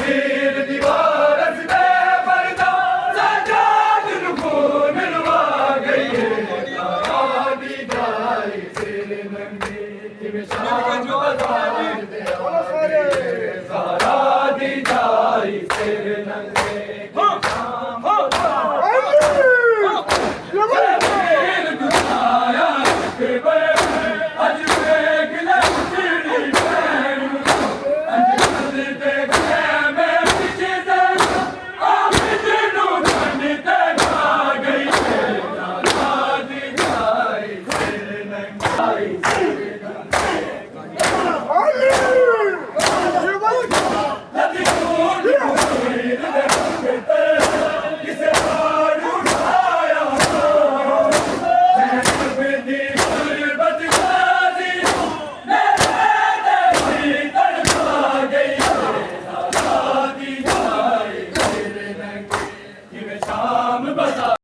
हीर दीवार से पर्दा सजाद खून लुआ गई है सारा दी जाए सिर नंगे कि शाम बाजार दे सारा दी जाए सिर नंगे शाम बता